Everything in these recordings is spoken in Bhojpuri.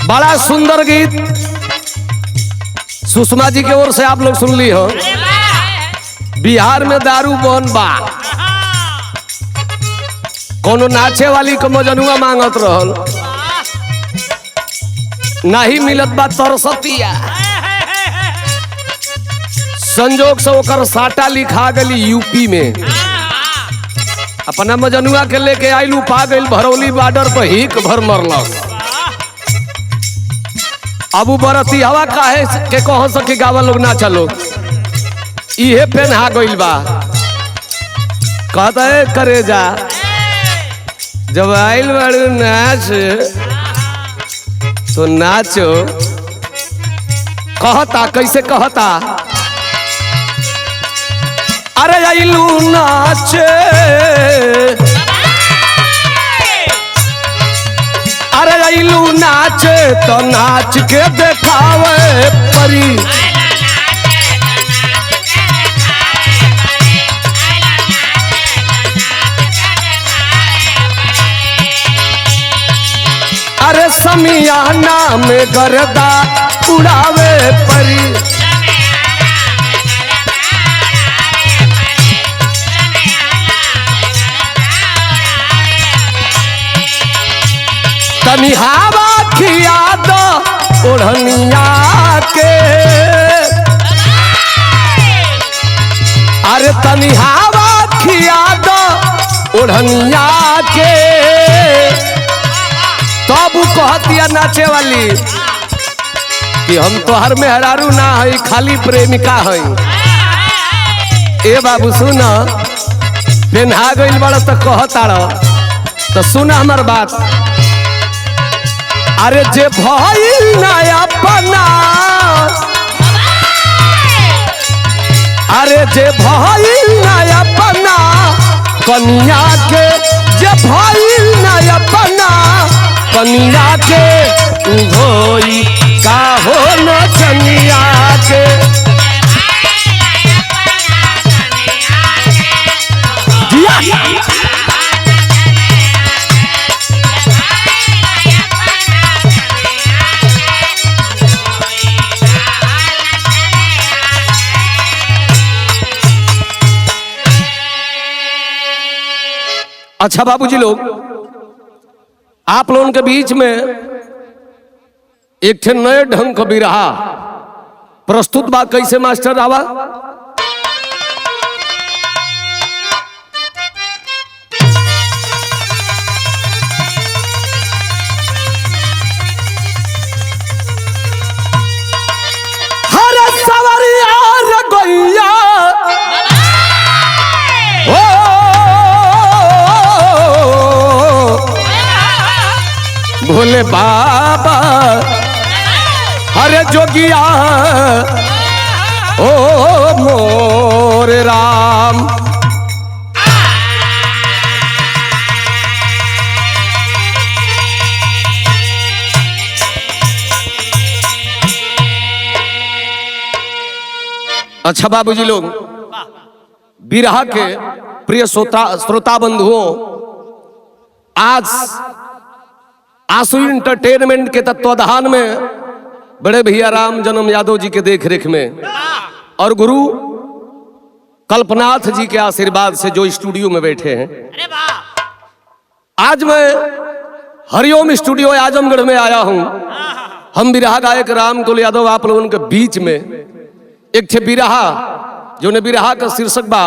बड़ा सुंदर गीत सुषमा जी की ओर से आप लोग सुन ली हो। बिहार में दारू बन बा, कोनो नाचे वाली को मजनुआ मांगत रहल, नहीं मिलत बा तरसतिया। संजोग से ओकर साटा लिखा गई यूपी में, अपना मजनुआ के लेके आइलू पा गई भरौली बॉर्डर पर हिक भर मरलस। अब बरती हवा काहे के कह सके गावा लोग ना चलो, इहे पेन्हा गइल बा। कहता है करे जा जब आइल बाड़ू नाच तो नाचो। कहता कैसे कहता, अरे आइलू नाचे, अरे आइलू नाचे तो नाच के देखावे परी। अरे समियाना में गर्दा उड़ावे परी। तनी हवा खिया दो ओढ़निया के, अरे तनी हवा खिया दो ओढ़निया के। तब कहतिया नाचे वाली कि हम तो हर मेहरारू ना है, खाली प्रेमिका है। ए बाबू सुन, पेन्हा गइल बड़ा तो कहताड़ तो सुन हमार बात। अरे जे भइल ना अपना, अरे जे भइल ना अपना कनिया के, जे भइल ना अपना कनिया के धोई का हो न चनिया के। अच्छा बाबूजी लोग, आप लोगों के बीच में एक नए ढंग का बिरहा प्रस्तुत बा। कैसे मास्टर आवा, हर सवरिया रगोइया भोले बाबा, हरे जोगिया ओ मोर राम। अच्छा बाबूजी लोग, बिरहा के प्रिय श्रोता बंधुओं, आज आंसू इंटरटेनमेंट के तत्वाधान में बड़े भैया राम जन्म यादव जी के देखरेख में और गुरु कल्पनाथ जी के आशीर्वाद से जो स्टूडियो में बैठे हैं, आज मैं हरिओम स्टूडियो आजमगढ़ में आया हूं। हम बिरहा गायक राम कुल यादव आप लोगों के बीच में एक छे बिरहा, जो ने बिरहा का शीर्षक बा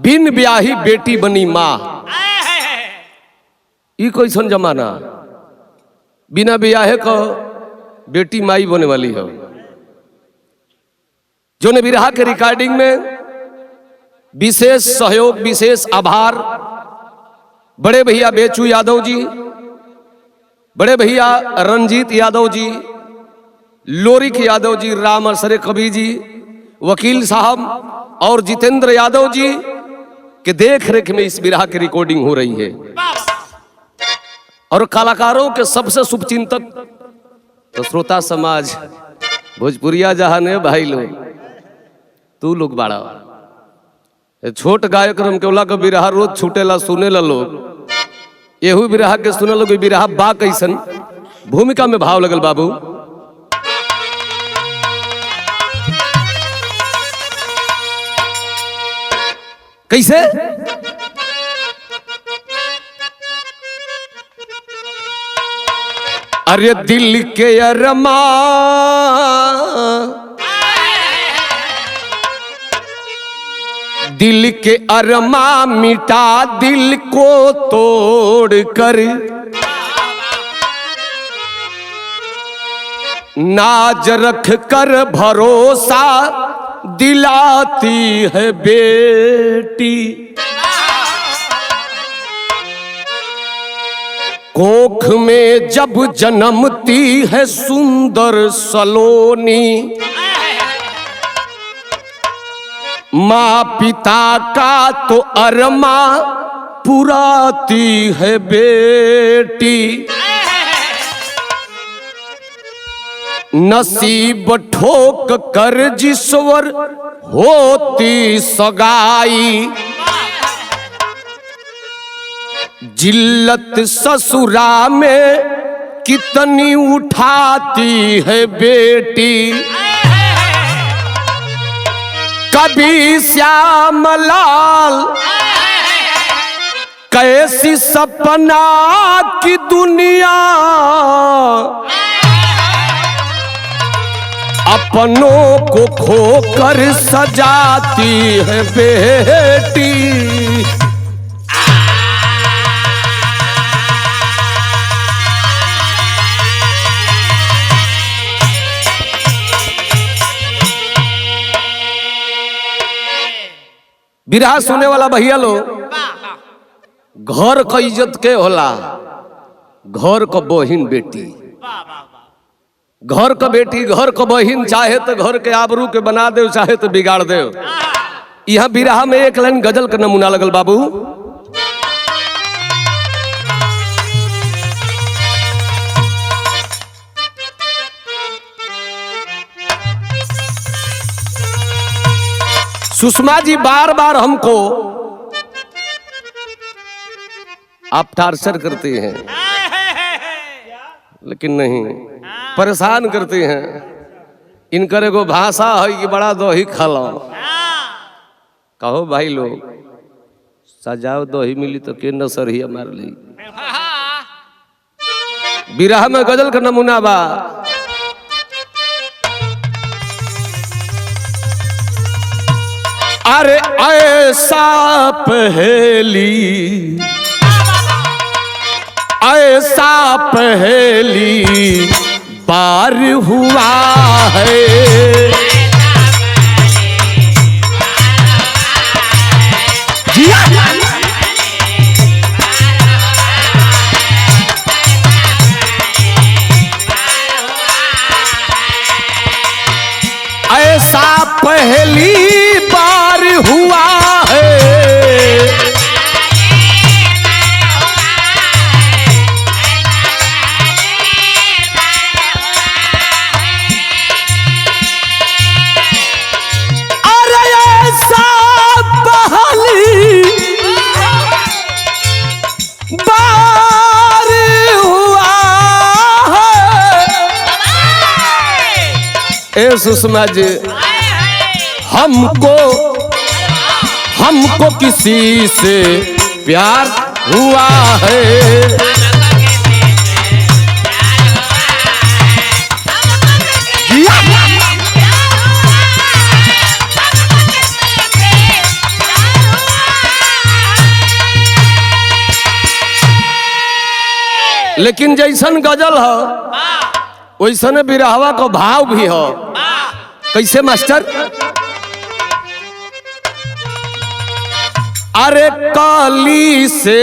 बिन ब्याही बेटी बनी माँ। ई कैसन जमाना, बिना ब्याहे को बेटी माई बने वाली हो। जो ने बिरहा के रिकॉर्डिंग में विशेष सहयोग, विशेष आभार बड़े भैया बेचू यादव जी, बड़े भैया रंजीत यादव जी, लोरिक यादव जी, राम असरे कवि जी, वकील साहब और जितेंद्र यादव जी के देख रेख में इस बिरहा की रिकॉर्डिंग हो रही है। और कलाकारों के सबसे शुभचिंतक तो श्रोता समाज भोजपुरिया जहान है भाई लोग, तू लोग बाड़ा छोट गायक रम केवला का बिरहा रोज छूटेला सुनेला लोग एहू बिरहा के सुने लोग बिरहा बा कैसन भूमिका में भाव लगल बाबू। कैसे अरे दिल के अरमा दिल के अरमा मिटा दिल को तोड़ कर नाज रख कर भरोसा दिलाती है बेटी। कोख में जब जन्मती है सुंदर सलोनी माँ पिता का तो अरमा पुराती है बेटी। नसीब ठोक कर जिसवर होती सगाई जिल्लत ससुरा में कितनी उठाती है बेटी। कभी श्यामलाल कैसी सपना की दुनिया अपनों को खोकर सजाती है बेटी। बिरहा सुने वाला भैया लोग घर का इज्जत के होला घर का बहिन बेटी घर का बेटी घर का बहिन चाहे तो घर के आबरू के बना दे चाहे तो बिगाड़ दे। यह बिरहा में एक लाइन गजल का नमूना लगल बाबू। सुषमा जी बार बार हमको आप टार्चर करते हैं लेकिन नहीं परेशान करते हैं। इनकर एगो भाषा है कि बड़ा दही खालो कहो भाई लोग सजाओ दही मिली तो के नसरिया मार ली। बिरहा में गजल का नमूना बा। अरे ऐसा पहेली ऐसा पहेली बार हुआ है ऐसा पहली बार हुआ है अरे ऐसा पहली बार हुआ है। ए सुषमा जी हमको किसी से प्यार हुआ है। लेकिन जैसन गजल हो वैसन बिरहवा का भाव भी हो। कैसे मास्टर? अरे काली से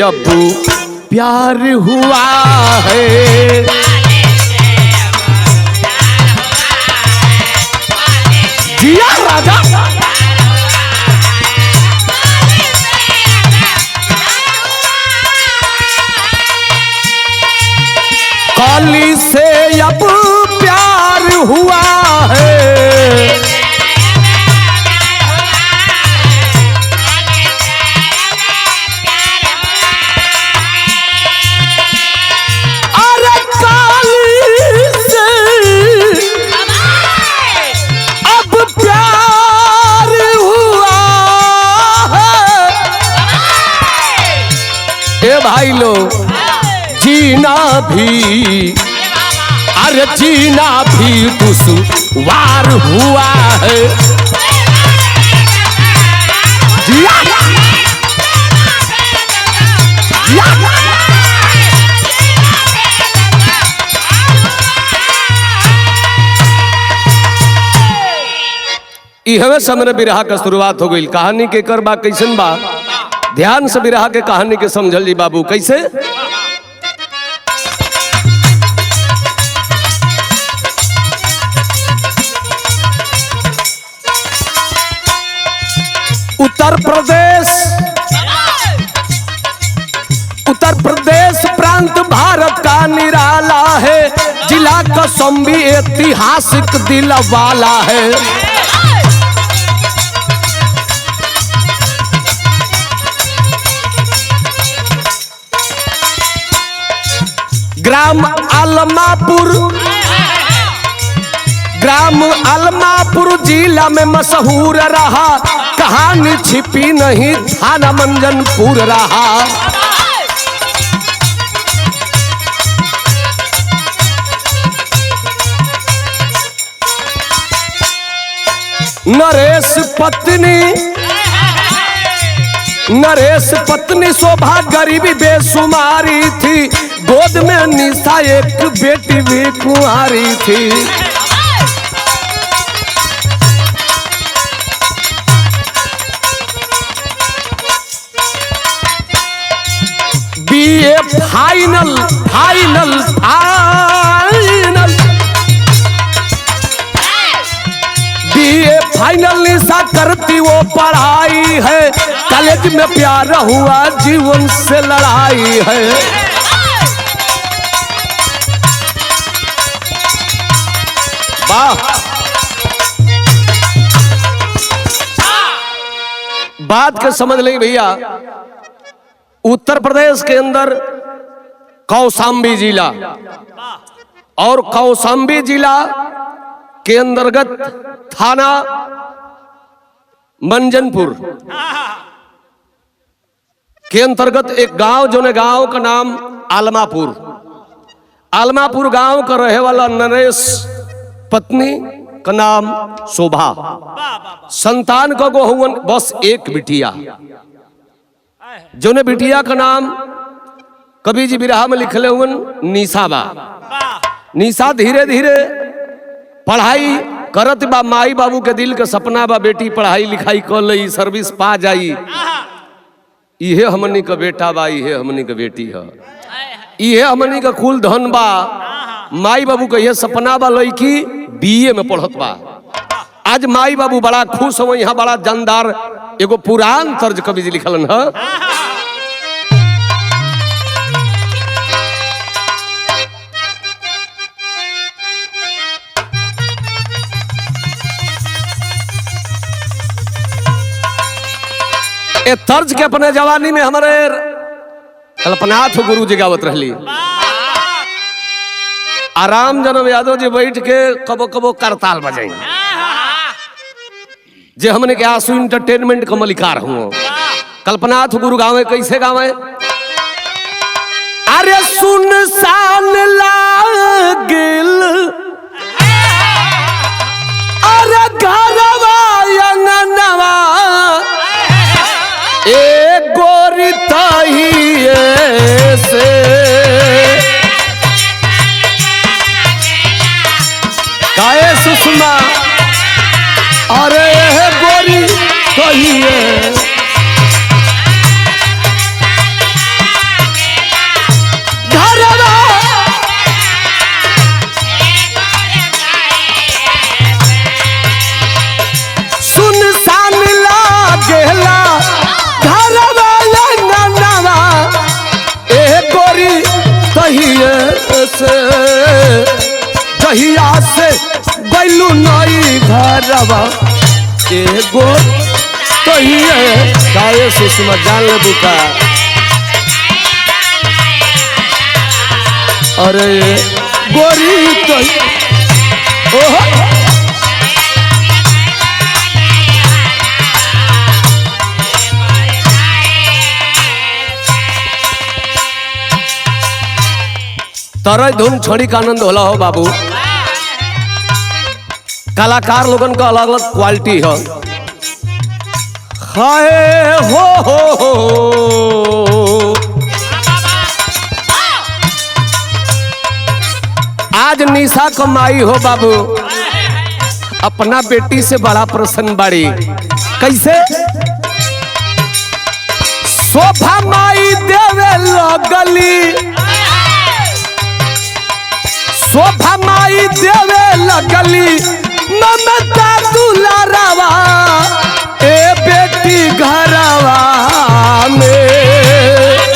अब प्यार हुआ है। जिया राजा काली से अब प्यार हुआ है। अरे काली से अब प्यार हुआ है। ए भाई लोग जीना भी, अरे जीना भी दुश्वार हुआ है। इहवे समय बिरहा का शुरुआत हो गई। कहानी के कर बा कैसन बा, ध्यान से बिरहा के कहानी के समझल जी बाबू। कैसे उत्तर प्रदेश प्रांत भारत का निराला है। जिला कौशाम्बी ऐतिहासिक दिल वाला है। ग्राम अलमापुर जिला में मशहूर रहा। कहानी छिपी नहीं, थाना मंजनपुर रहा। नरेश पत्नी शोभा गरीबी बेसुमारी थी। गोद में निशा एक बेटी भी कुंवारी थी। बीए फाइनल बीए फाइनल निशा करती वो पढ़ाई है। कॉलेज में प्यार हुआ, जीवन से लड़ाई है। बात के समझ लें भैया। उत्तर प्रदेश के अंदर कौशाम्बी जिला, और कौशाम्बी जिला के अंतर्गत थाना मंजनपुर के अंतर्गत एक गांव, जो ने गांव का नाम आलमापुर गांव का रहे वाला नरेश पत्नी का नाम शोभा। संतान को गोहुवन बस एक बिटिया, जो ने बिटिया का नाम कवि जी बिरहा में लिखले हुन निशा बा। निशा धीरे धीरे पढ़ाई करत बा। माई बाबू के दिल के सपना बा बेटी पढ़ाई लिखाई कर लई, सर्विस पा जाई। इहे हमनी का बेटा बा, इहे हमनी का बेटी है, इहे हमनी का कुल धन बा। माई बाबू का यह सपना बा लड़की बीए में पढ़त बा। आज माई बाबू बड़ा खुश हो। यहाँ बड़ा जानदार एगो पुरान तर्ज कवि जी लिखलन है। ए तर्ज के अपने जवानी में हमारे कल्पनाथ गुरु जी गावत रहली। आराम जनम यादव जी बैठ के कबो कबो करताल बजाई, जे हमने के आंसू इंटरटेनमेंट का मलिकार हुआ। कल्पनाथ गुरु गावे कैसे गावे? अरे सुनसान लागल अरे घरवा अंगनवा ए गोरी ताहिए से काहे सुषमा अरे गोरी ताहिए से से गैलू नई घरवा एगो तो ही है काये सुषमा जान ले बुका अरे गोरी तो ओहो तरह धुन छोड़ी का आनंद होला हो बाबू। कलाकार लोगन का अलग अलग क्वालिटी है। हाय हो आज निशा कमाई हो बाबू अपना बेटी से बड़ा प्रसन्न बाड़ी। कैसे शोभा माई देवे लगली शोभा माई देवे लगली ममता दुलारावा ए बेटी घरवा में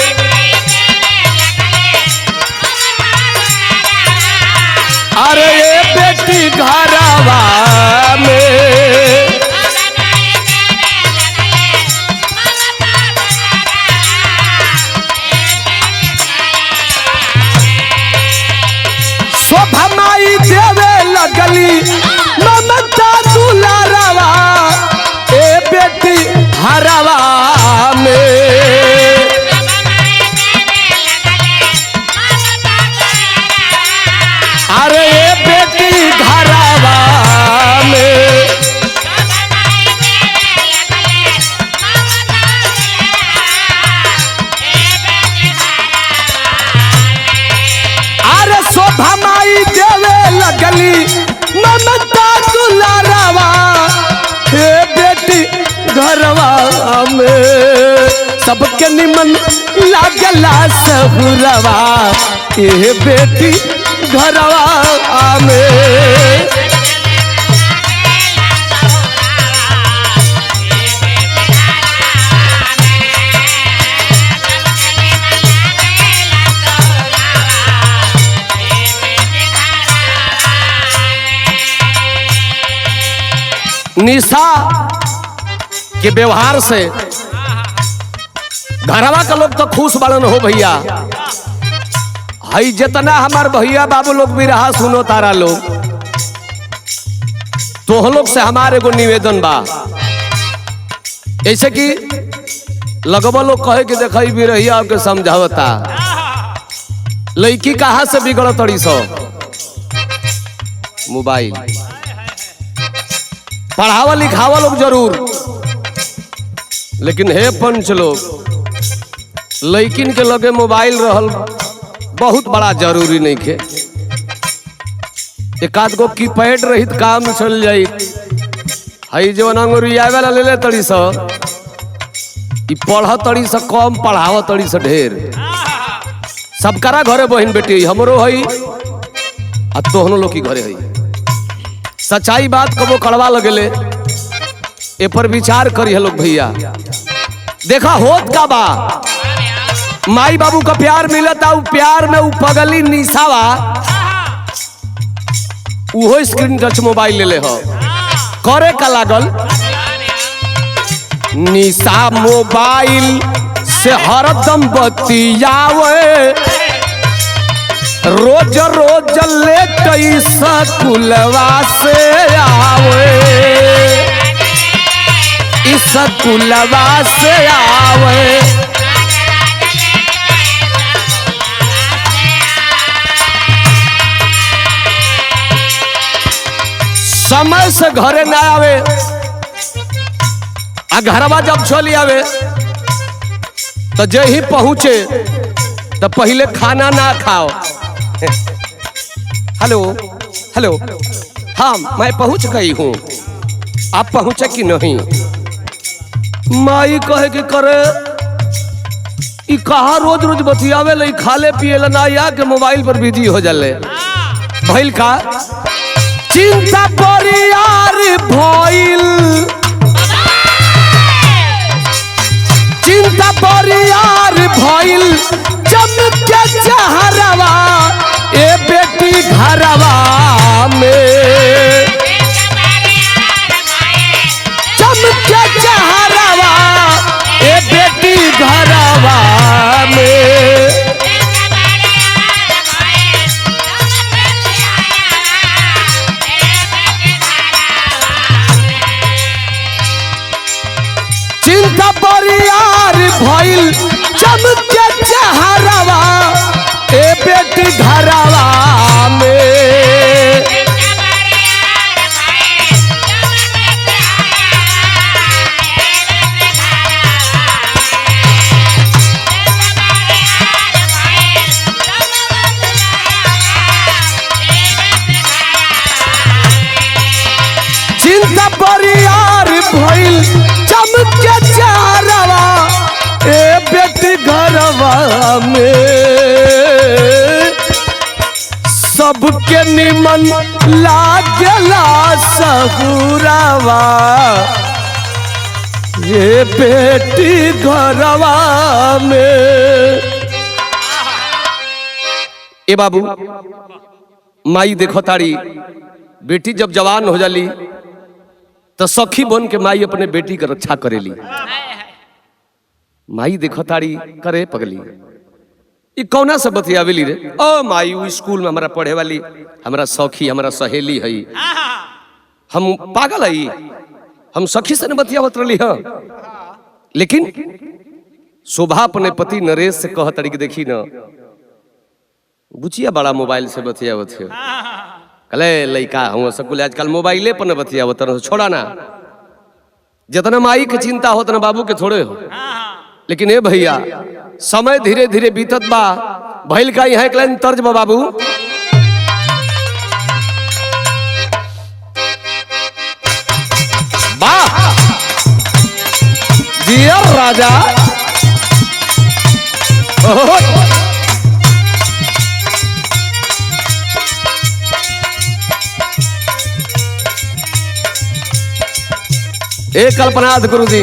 अरे ए बेटी घरवा में शोभा माई देवे लगली ममता दुलारावा ए बेटी हरवा में अरे ए बेटी घरवा में अरे शोभा माई देवे लगली ममता दुलारावा हे बेटी घरवा में सबके निमन लागला सहुरवा हे बेटी घरवा में निशा के व्यवहार से घरवा का लोग तो खुश बालन हो भैया। हई जितना हमार भैया बाबू लोग भी रहा सुनो तारा लोग तो हम लोग से हमारे को निवेदन बा ऐसे कि लगभग लोग कहे कि देखा भी रहिया के समझावता लड़की कहाँ से बिगड़ तड़ी सो मोबाइल पढ़ावा लिखावा लोग जरूर लेकिन हे पंच लोग लड़किन के लगे मोबाइल रहल बहुत बड़ा जरूरी नहीं खे। एक आध गो कीपैड रहित काम चल जाई। हई जो अंगुरिया वाला ले ले तड़ी सा पढ़ तड़ी सा कम पढ़ाव तड़ी सा ढेर। सबकरा घरे बहन बेटी हमरो हई आ तोहनो लोग की घरे हई। सच्चाई बात कबो कड़वा लगेले ए पर विचार करी लोग भैया। देखा होत का बा माई बाबू का प्यार मिलता उ प्यार में उ पगली निशावा उहो स्क्रीन टच मोबाइल ले ले हो करे का लागल निशा मोबाइल से हरदम बतियावे रोज रोज लेट स्कूलवा से आवे स्कूलवा से आवे समय से घरे ना आवे आ घरवा जब चली आवे तो जे ही पहुंचे तो पहले खाना ना खाओ। हेलो हेलो हाँ मैं पहुंच गई हूँ आप पहुंचे कि नहीं। माई कहे कि करे ई कहा रोज रोज बतियावे ले खाले पिए ला ना या के मोबाइल पर बिजी हो जाले भइल का चिंता परियार भइल चिंता परियार भइल जम के चहरवा ए बेटी घरवा में भइल चमके चारवा ए बेटी घरवा में सबके निमन लागेला सहुरावा ये बेटी घरवा में। ए बाबू माई देखो तारी बेटी जब जवान हो जाली तो सखी बन के माई अपने बेटी की रक्षा करेली। माई देखो तारी करे पगली ई कौना से बतियावेली रे। ओ माई वो स्कूल में हमारा पढ़े वाली हमारा सखी हमारा सहेली है, हम पागल है, हम सखी से न बतियावत रही। हाँ लेकिन शोभा अपने पति नरेश से कह तरीके देखी न बुचिया बड़ा मोबाइल से बतियावत है। कले लइका हम सब आजकल मोबाइले पर न बतियावत छोड़ा ना, जितना माई के चिंता हो उतना बाबू के थोड़े हो। लेकिन ए भैया समय धीरे धीरे बीतत बा, भइल का यहाँ एक लाइन तर्ज बा बाबू। वाह जिया राजा एक कल्पनाथ गुरु जी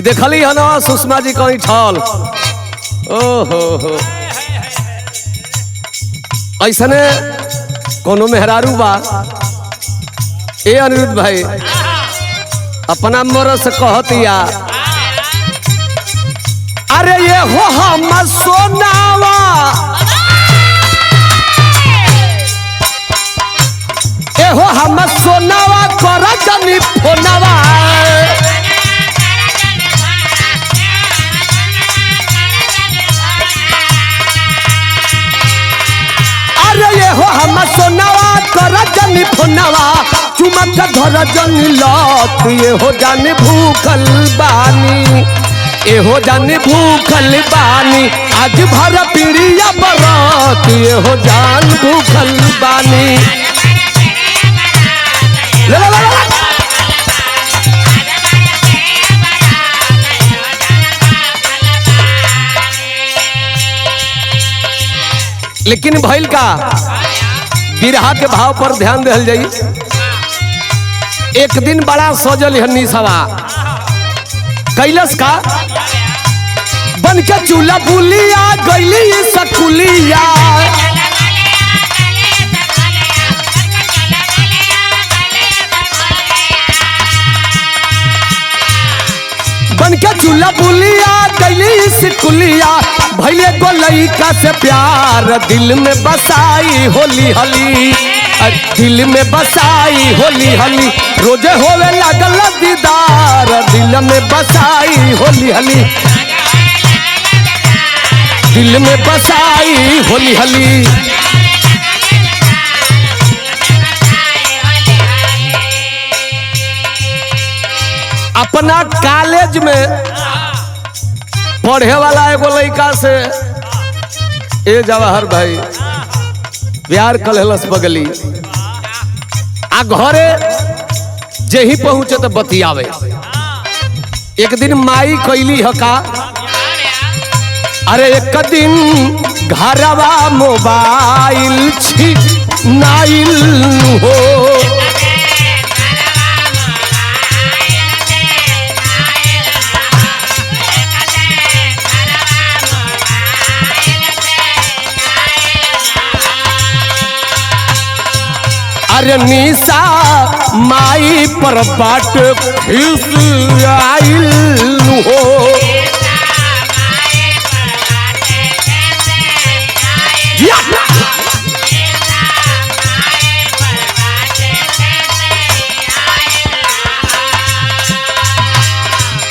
देखली है ना सुषमा जी कहीं ठल। ओहो ऐसने कोनो मेहरारू बा ए अनिरुद्ध भाई अपना मर से कहतिया अरे ये हो हम सोनावा ए हो हम सोनावा कर जनी फोनावा हम सोनावा कर जनी फोनावा चुमक धर जनी लत ये हो जानी भूखल बानी ए हो जानी भूखल बानी आज भर पीड़िया बरत ये हो जान भूखल बानी। लेकिन भइल का बिरहा के भाव पर ध्यान दिल जाई। एक दिन बड़ा सजल हन्नी सवा कैलस का बन के चूल्हा बुलिया गईली सकुलिया बन के चूल्हा बुलिया गईली सकुलिया भैले को लइका से प्यार दिल में बसाई होली हली दिल में बसाई होली हली रोजे होवे लागल दीदार दिल में बसाई होली हली दिल में बसाई होली हली। अपना कॉलेज में पढ़े वाला एगो लड़का से ए जवाहर भाई प्यार कलहलस बगली आ घरे जेही पहुंचे तो बतियावे। एक दिन माई कैली हका अरे एक दिन घरवा मोबाइल छी नाइल हो अरे निशा माई पर बाट खिस आइल हो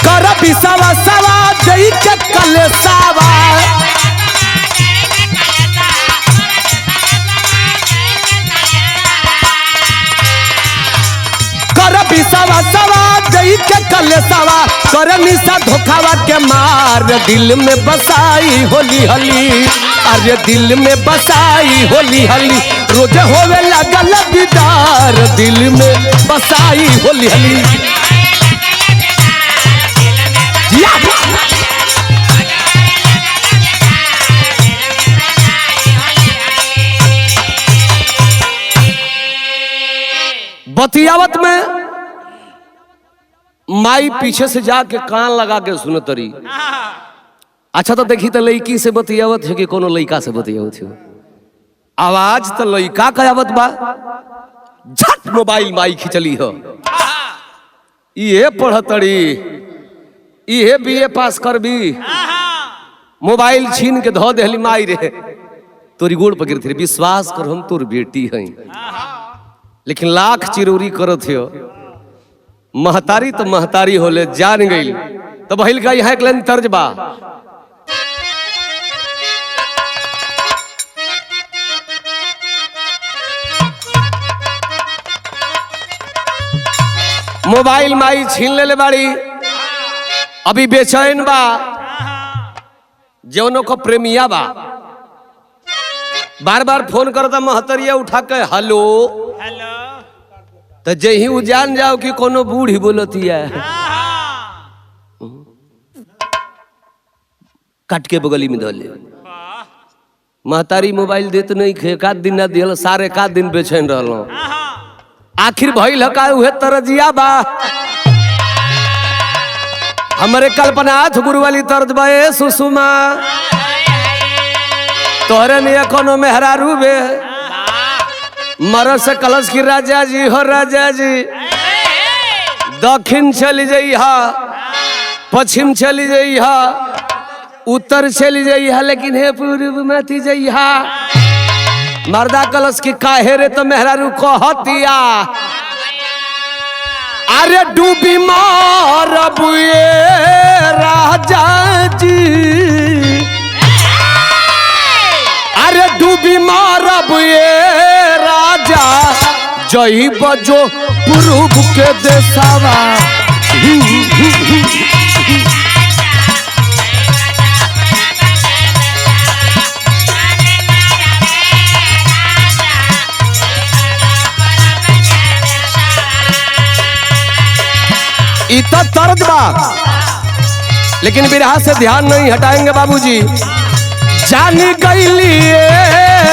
कर बिसावा सवा जई के कलेसावा बिसावा सवा जई के कलेसावा कर निशा धोखावा के मार दिल में बसाई होली हली अरे दिल में बसाई होली हली रोज होवे लागल दीदार प्यार दिल में बसाई होली हली बतियावत में माई पीछे से जाके कान लगा के सुनतरी। अच्छा तो देखी तो लड़की से बतियावत है कि कोनो लड़का से बतियावत है। आवाज तो लड़का का आवत बा, झट मोबाइल माई खिंचली हो। ये पढ़तड़ी, ये बीए पास कर भी, मोबाइल छीन के धो देली माई रे। तोरी गोड़ पकड़ थे, विश्वास कर हम तोर बेटी हैं, लेकिन लाख चिरोरी करत हो। महतारी तो महतारी होले, जान गई तो बहिल का यहाँ एक लाइन तर्ज बा। मोबाइल माई छीन ले बाड़ी, अभी बेचैन बा, जौनों को प्रेमिया बा, बार बार फोन करता महतरिया उठा के हेलो हेलो, तो जही उ जान जाओ कि कोनो बूढ़ी बोलती है, काट के बगली में धो ले। महतारी मोबाइल देते नहीं खे, का दिन ना दिल, सारे का दिन बेचैन रहलो। आखिर भइल का उहे तरजिया बा, हमरे कल्पनाथ गुरु वाली तर्ज बा। ए सुषमा तोहरे ने कोनो मेहरारू बे, मरद से कलश की राजा जी हो राजा जी, दक्षिण चली जइहा, पश्चिम चली जइहा, उत्तर चली जइहा, लेकिन हे पूर्व मत जइहा। मर्दा कलश की काहे रे तो मेहरारू कहतिया, अरे डूबी मारब ये राजा जी, अरे डूबी मारब ये राजा, जई बजो पूर्व के देसावा। इतना तर्ज बा, लेकिन बिरहा से ध्यान नहीं हटाएंगे बाबूजी। जान गईली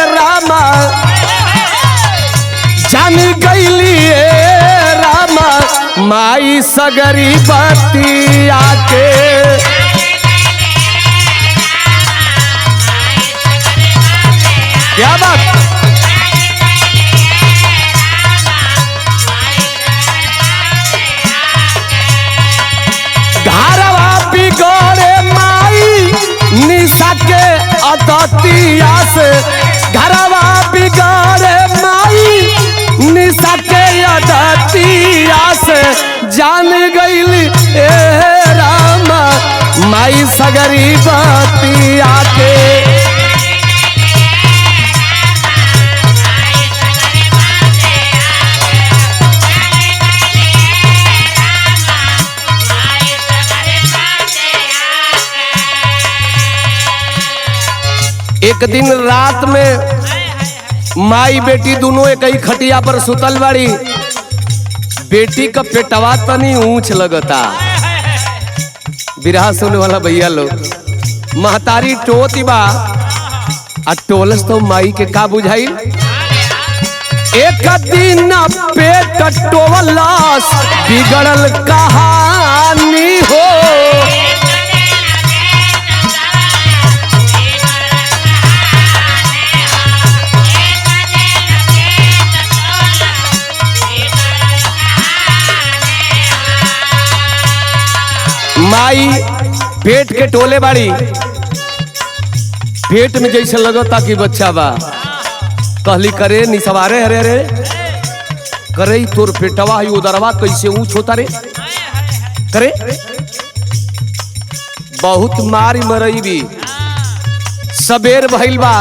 रामा, जान गईली रामा, माई सगरी बतिया के। क्या बात, निशा के अदतिया से घरवा बिगाड़े माई, निशा के अदतिया से जान गईली ए रामा, माई सगरी बतिया के। एक दिन रात में माई बेटी दोनों एक ही खटिया पर सुतल बाड़ी। बेटी का पेटवा तनी ऊंच लगता। बिरहा सुनने वाला भैया लोग, महतारी टोती बा, आ टोलस तो माई के का बुझाई। एक दिन पेट टोलस, बिगड़ल कहानी हो। माई पेट के टोले बाड़ी, पेट में जैसे लगता कि बच्चा बा, कहली करे निसवारे हरे रे करे, तोर पेटवा ही उदरवा कैसे ऊंच होता रे करे। बहुत मारी मरई भी सबेर भइल बा।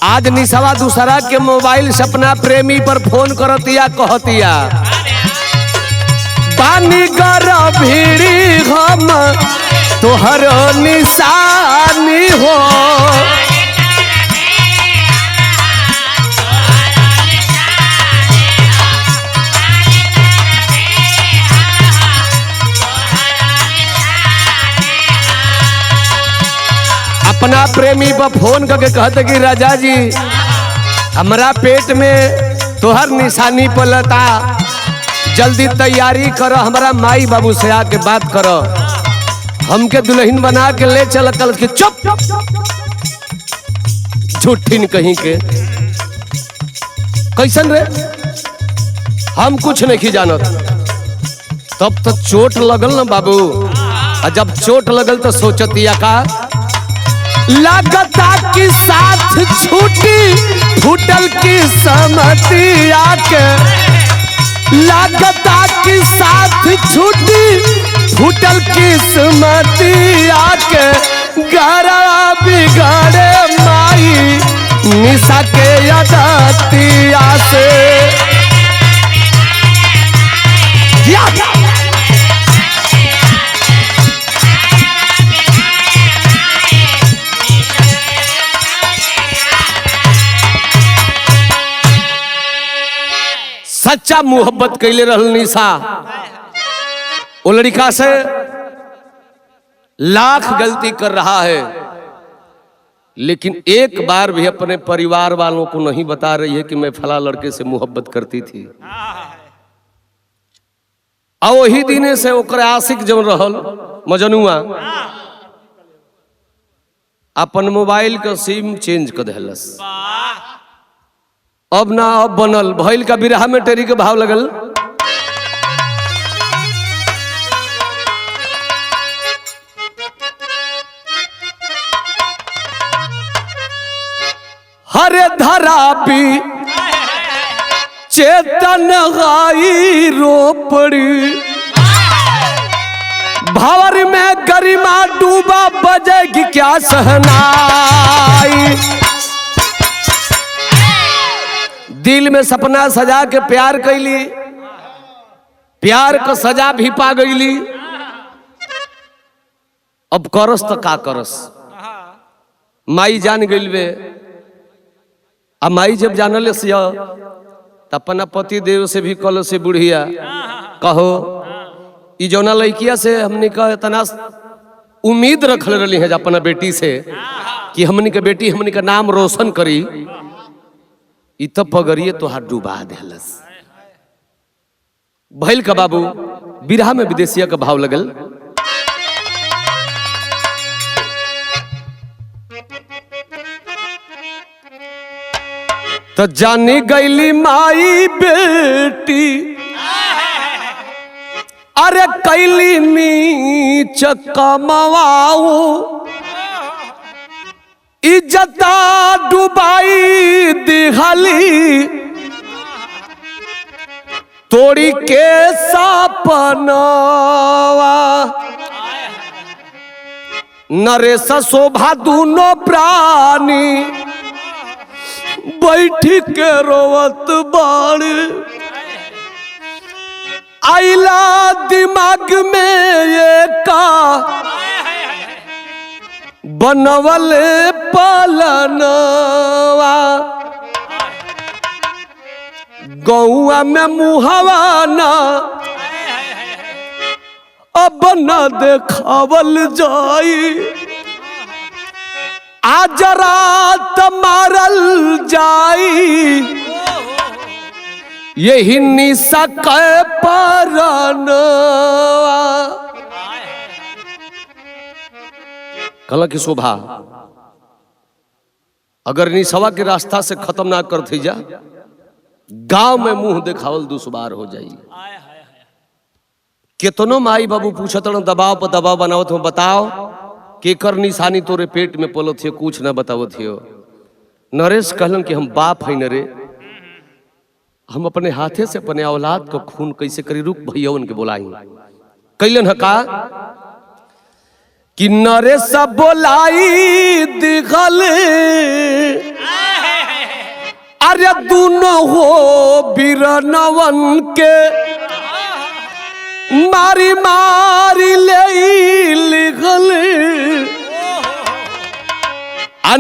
आज निसवा दूसरा के मोबाइल से अपना प्रेमी पर फोन करतिया, कहतिया पानी गर भीड़ी हम तोहर निशानी हो। अपना प्रेमी पर फोन करके कहते कि राजा जी हमरा पेट में तोहर निशानी पलता, जल्दी तैयारी करो, हमारा माई बाबू से आके बात करो, हमके दुल्हन बना के ले चल। कल के चुप, झूठिन कहीं के कैसन रे, हम कुछ नहीं जानत। तब तो चोट लगल ना बाबू, और जब चोट लगल तो सोचतिया का लगता कि साथ छूटी फूटल की समती आके, लगता कि साथ छूटी फूटल की समती आके, गरा बिगड़े माई निशा के यदतिया से। सच्चा मोहब्बत कैले रहल निशा, वो लड़का से लाख गलती कर रहा है, लेकिन एक बार भी अपने परिवार वालों को नहीं बता रही है कि मैं फला लड़के से मोहब्बत करती थी। और वही दिन से ओकर आशिक जब रहल मजनुआ अपन मोबाइल का सिम चेंज कर देलस। अब ना अब बनल भइल का बिरहा में टेरी के भाव लगल। हरे धरा भी चेतन गाई रोपड़ी, भंवर में गरिमा डूबा बजेगी क्या सहनाई। दिल में सपना सजा के प्यार कैली, प्यार का सजा भी पा गईली। अब करस तो का करस, माई जान गई बे। आ माई जब जानल से अपना पति देव से भी कल से बुढ़िया कहो ई जौना लड़किया से हमने कहा तना उम्मीद रखल रही है अपना बेटी से कि हमनी के बेटी हमनी का नाम रोशन करी, इ तो पगड़िए तो हाथ डूबा देलस। भइल का बाबू बिरहा में विदेशिया का भाव लगल। तो जानी गईली माई बेटी, अरे कैली नीच कमाऊ, इज्जता डुबाई दिहली तोड़ी के सपनवा। नरेश शोभा दूनो प्राणी बैठी के रोवत बाड़े, आइला दिमाग में ये का बनवल पालनवा। गौआ में मुहवाना अब न देखावल जाई, आज रात मारल जाई, यही निशा के परनवा। कल की शोभा अगर निशवा के रास्ता से खत्म ना कर थी जा, गांव में मुंह देखावल दुश्वार हो जाई। कितनो माई बाबू पूछत दबाव पर दबाव बनावत हो, बताओ केकर निशानी तोरे पेट में पलत है, कुछ ना बतावत हो। नरेश कहलन कि हम बाप है न रे, हम अपने हाथे से अपने औलाद को खून कैसे करी। रुक भैया उनके बोलाई कैलन है का कि नरेश बोलाई दिखल, अरे दोनों हो बीरनवन के मारी मारी ले लिखल,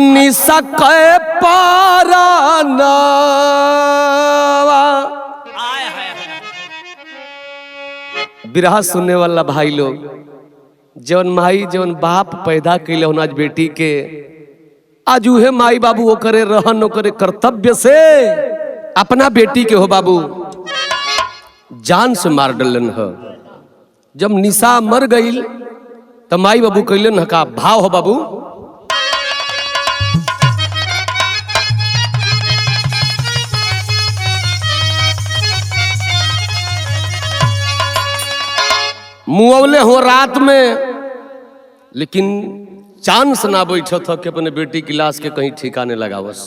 निशा के पाराना। बिरहा सुनने वाला भाई लोग, जवन माई जवन बाप पैदा कैले आज बेटी के, आज उहे माई बाबू वो करे रहन करे कर्तव्य से अपना बेटी के हो बाबू जान से मार डलन है। जब निशा मर गई तो माई बाबू कैलन ह का भाव हो बाबू। मुआवले हो रात में, लेकिन चांस ना बैठा था कि अपने बेटी की लाश के कहीं ठिकाने लगावस।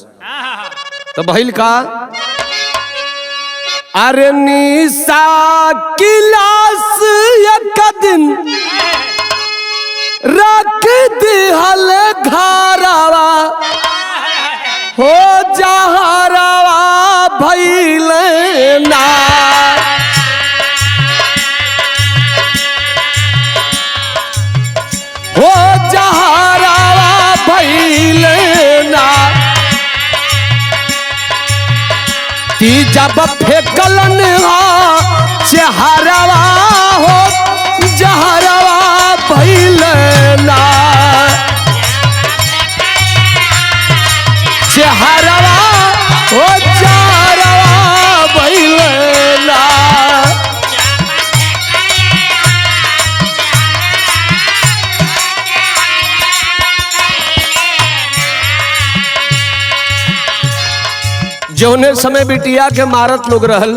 तो भइल का अरे निशा की लाश एक दिन रख दिहल घरवा हो जहरवा भइल ना। हो जहरवा भइल ना। ती जब फेंकलन चेहरवा हो जहरवा भइल ना। चेहरवा हो जहरवा भइल ना। जौने समय बिटिया के मारत लोग रहल,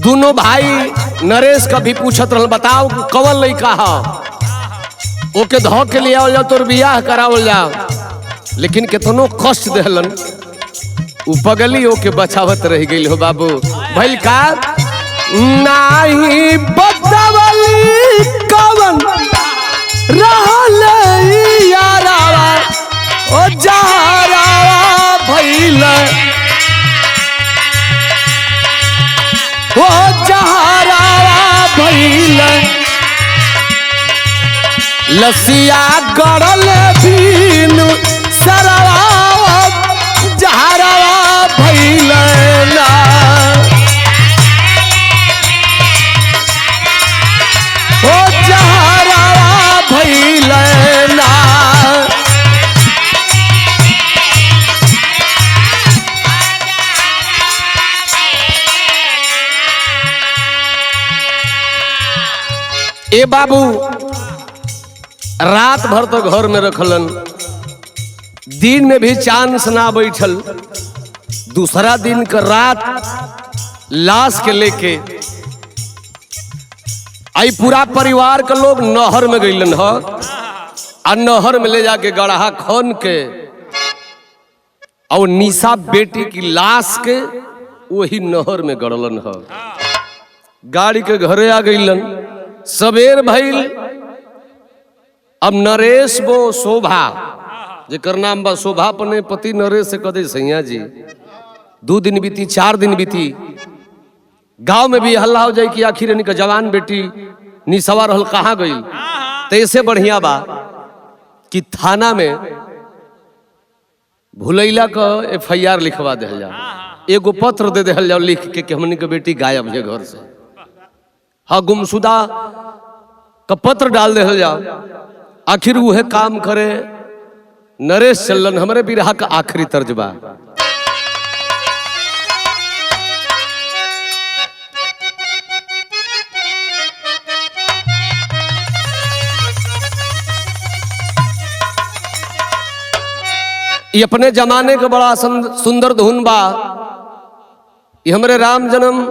दोनों भाई नरेश का भी पूछत रहल बताओ कवन लइका हा ओके धो के ले आओ तोर बियाह करावल जाओ। लेकिन केतनो कष्ट देहलन उ पगली ओके बचावत रह गई हो बाबू। भइल का नाही बदवली कवन रहल यारावा ओ जहरावा भइल। ओ जहरावा भइल। लसिया गड़ल भीनु सरवा जहरावा भइल ना। ओ जहरावा भइल ना। ए बाबू रात भर तो घर में रखलन, दिन में भी चांस ना बैठल। दूसरा दिन का रात लाश के लेके आई पूरा परिवार के लोग नहर में गईलन ह। आ नहर में ले जाके गढ़ा खन के और निशा बेटी की लाश के वही नहर में गड़लन ह। गाड़ी के घरे आ गईलन। सबेर भइल। अब नरेश वो शोभा जेकर नाम बा शोभा अपने पति नरेश से कदे सैया जी 2 दिन बीती 4 दिन बीती। गांव में भी हल्ला हो जाए कि आखिर इनका जवान बेटी निशवा रहल कहाँ गई। तो ऐसे बढ़िया बा कि थाना में भुलैला का FIR लिखवा दे जाओ। एगो पत्र दे दे जाओ लिख के कि हमनी के बेटी गायब है घर से। हाँ गुमशुदा का पत्र डाल दे जाओ। आखिर वह काम करे नरेश चलन हमारे बिरहा का आखिरी तर्जबा। ये अपने जमाने का बड़ा सुंदर धुन बा। ये हमारे राम जन्म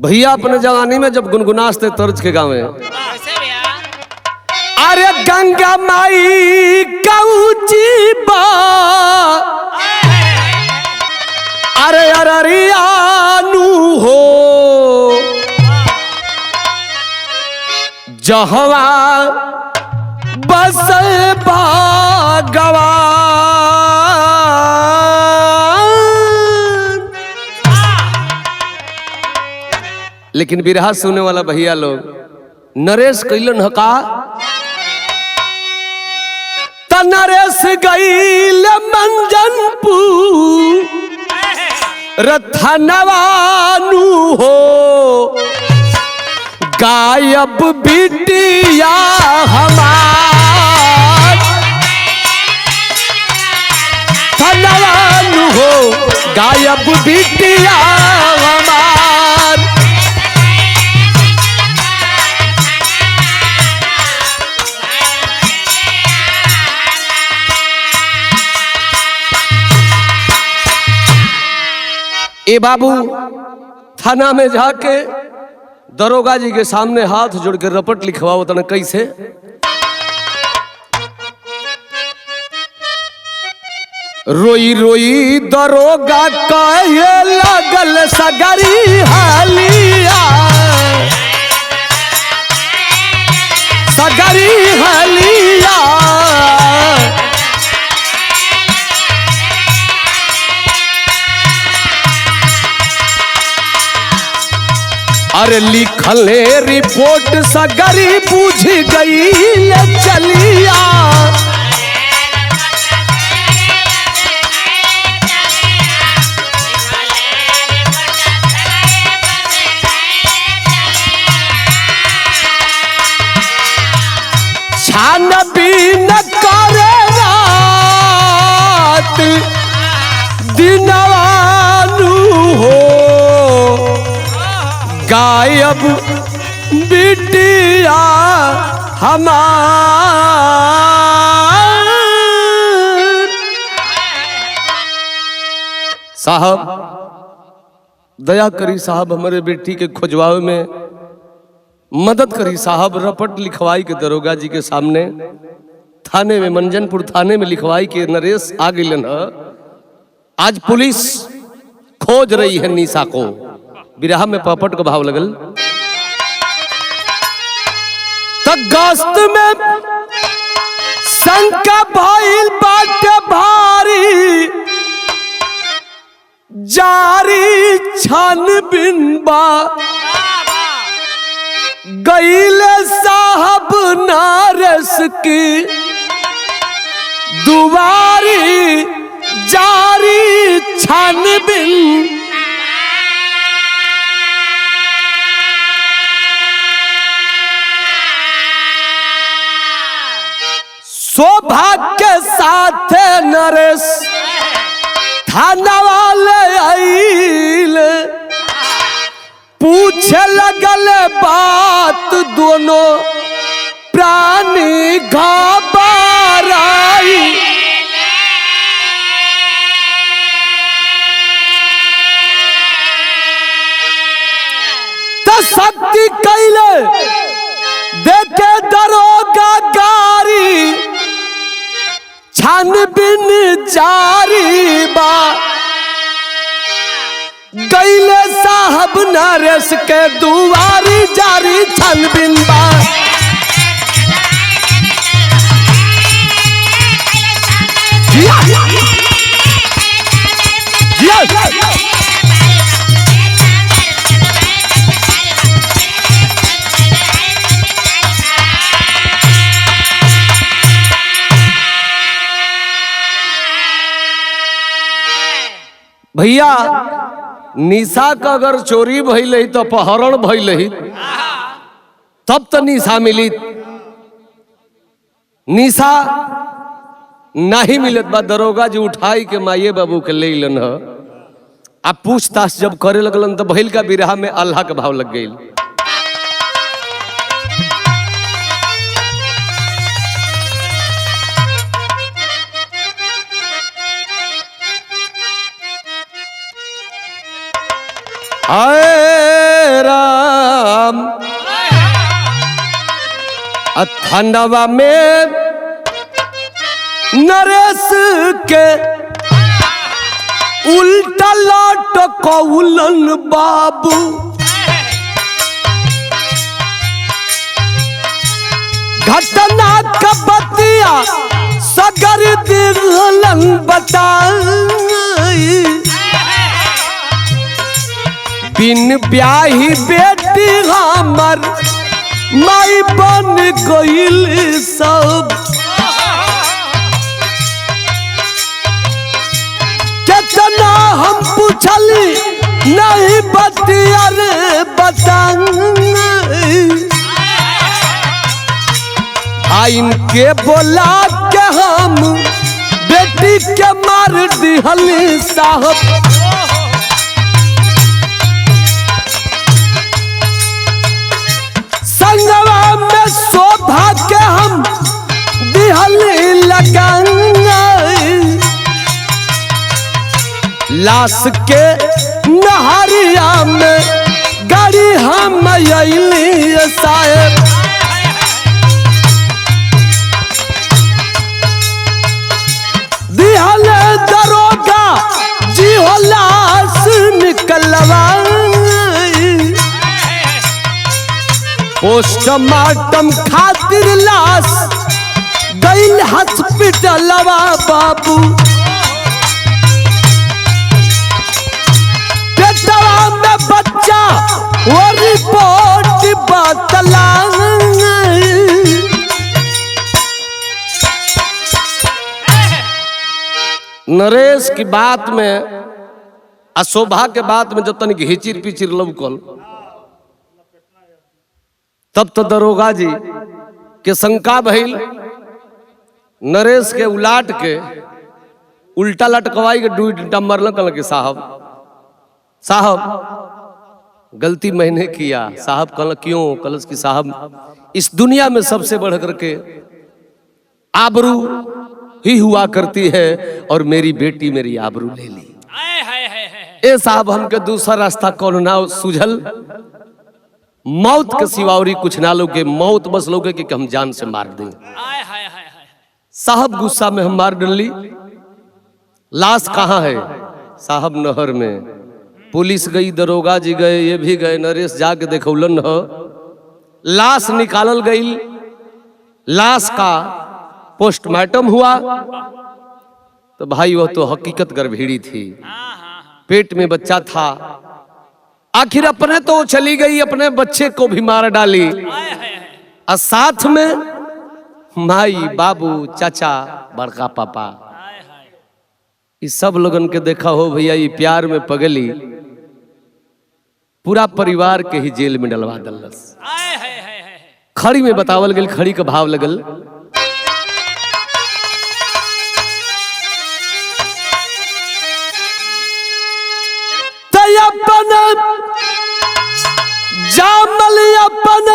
भैया अपने जवानी में जब गुनगुनाते तर्ज के गावे। अरे गंगा माई कऊची बा अरे अरियानु हो जहवा बस भगवान। लेकिन बिरहा सुनने वाला भैया लोग नरेश कैलन हका नरेश गईल मंजनपुर रथनवानु हो गायब बिटिया हमार। हो गायब बिटिया हमार। ए बाबू थाना में जाके दरोगा जी के सामने हाथ जोड़ के रपट लिखवाओ तना कैसे। रोई रोई दरोगा कहे लगल सगरी हालिया, सगरी हालिया। अरे लिखले रिपोर्ट सगरी पूछ गई चलिया। छानबीन करे रात दिनवानु हो गायब बिटिया हमार। साहब दया करी साहब, हमारे बेटी के खोजवावे में मदद करी साहब। रपट लिखवाई के दरोगा जी के सामने थाने में, मंजनपुर थाने में लिखवाई के नरेश आ गई। आज पुलिस खोज रही है निशा को। बिरहा में पपट का भाव लगल। तक गस्त में शंका भइल बाटे भारी, जारी छानबीन बा गईले साहब नारस की दुआरी, जारी छानबीन। सौभाग्य के साथ नरेश थाना वाले आइले, पूछे लगल बात दोनों प्राणी घबराई। तो शक्ति कैले देखे दरोगा गारी, छानबीन जारी बा गईले साहब नरेश के दुआरी, जारी छानबीन बा। भैया निशा का अगर चोरी भइल तो अपहरण भइल तब तो निशा मिली। निशा नहीं मिलत बा दरोगा जी उठाई के माये बाबू के ले लन। आप पूछताछ जब करे लगलन तो भइल का बिरहा में अल्लाह के भाव लग गई। आए राम अथनवा में नरेश के उल्टा लाट कौलन बाबू, घटना का बतिया सगर दिलन बताई। बिन ब्याही बेटी हमर माई बन गईल सब, कितना हम पूछली नहीं बतिया रे बताई। आइन के बोला के हम बेटी के मार दिहली साहब। संगवा में शोभा के हम दिहली लगाएंगे। लाश के नहरिया में गाड़ी हम अइली साहेब। दिहले दरोगा जी हो लाश निकलवा। पोस्टमार्टम खातिर लाश गइल हॉस्पिटलवा बाबू। पेटवा में बच्चा वो रिपोर्ट बतला। नरेश की बात में अशोभा के बात में जब तनिक हिचिर पिचिर लौकल तब तो दरोगा जी के शंका भइल। नरेश के उलाट के उल्टा लटकवाई के डूई डंडा मरल। कल के साहब गलती मैंने किया। साहब कल क्यों? कलश की साहब इस दुनिया में सबसे बढ़ करके आबरू ही हुआ करती है और मेरी बेटी मेरी आबरू ले ली। ए साहब हमके दूसरा रास्ता कौन ना सूझल। मौत के सिवावरी कुछ ना लोगे। मौत बस लोगे कि हम जान से मार दें। साहब गुस्सा में हम मार डली। लाश कहाँ है? साहब नहर में। पुलिस गई, दरोगा जी गए, ये भी गए। नरेश जाके देखौलन हो। लाश निकालल गई। लाश का पोस्टमार्टम हुआ तो भाई वह तो हकीकत गर्भीड़ी थी। पेट में बच्चा था। आखिर अपने तो चली गई, अपने बच्चे को भी मार डाली और साथ में माई, बाबू, चाचा, बड़का पापा, इस सब लोगन के देखा हो भैया। ये प्यार में पगली पूरा परिवार के ही जेल में डलवा दलस। खड़ी में बतावल गई। खड़ी का भाव लगल। अपन जामल अपन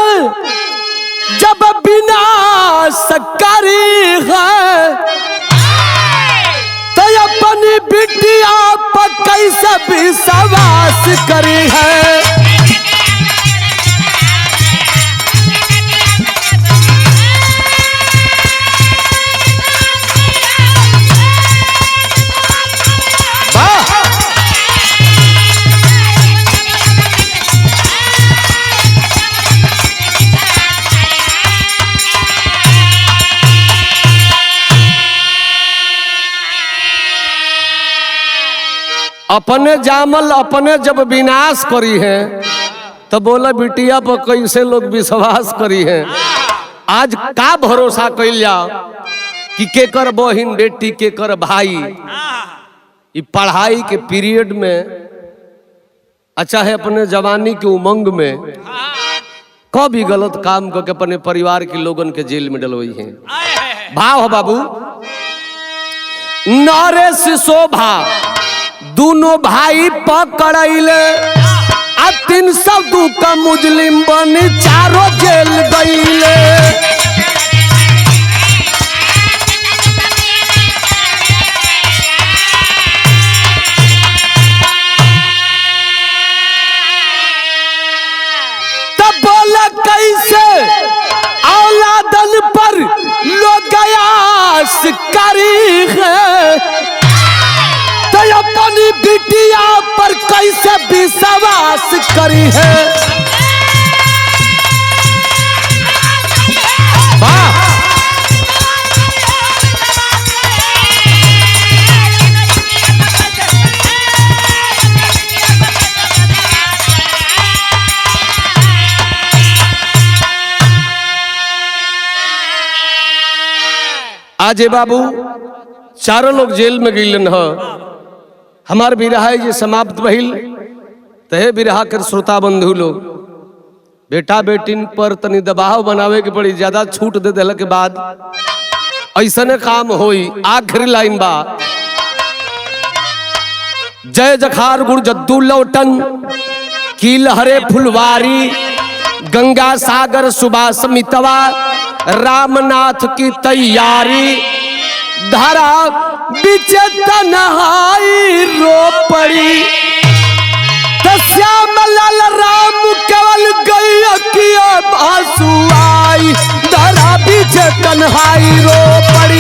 जब विनाश करी है तो अपनी बिटिया पर कैसे विश्वास करी है। अपने जामल अपने जब विनाश करी है तो बोला बिटिया पर कैसे लोग विश्वास करी है। आज का भरोसा कैल जाओ कि केकर बहिन बेटी केकर भाई ये पढ़ाई के पीरियड में अच्छा है अपने जवानी के उमंग में कभी गलत काम करके अपने परिवार के लोगन के जेल में डलवाई है। भाव हो बाबू। नरेश शोभा दोनों भाई पकड़ैले आ 302 का मुजलिम बनी चारों जेल गईले। तब बोला कैसे औलादन पर लोग गयास करी है तो अपनी बिटिया पर कैसे विश्वास करी है। वाह आज बाबू चारों लोग जेल में गईलन ह। हमार बिरहा ये समाप्त भइल। तहे बिरहा कर श्रोता बंधु लोग बेटा बेटिन पर तनी दबाव बनावे के पड़ी। ज्यादा छूट दे देला के बाद ऐसने काम होई। आखिरी लाइन बा, जय जखार गुण जद्दू लौटन की लहरे फुलवारी, गंगा सागर सुबास मितवा, रामनाथ की तैयारी, धरा बिच तन्हाई रो पड़ी, श्याम लाल राम केवल गैया की आंसू आई, धरा बिच तन्हाई रो पड़ी।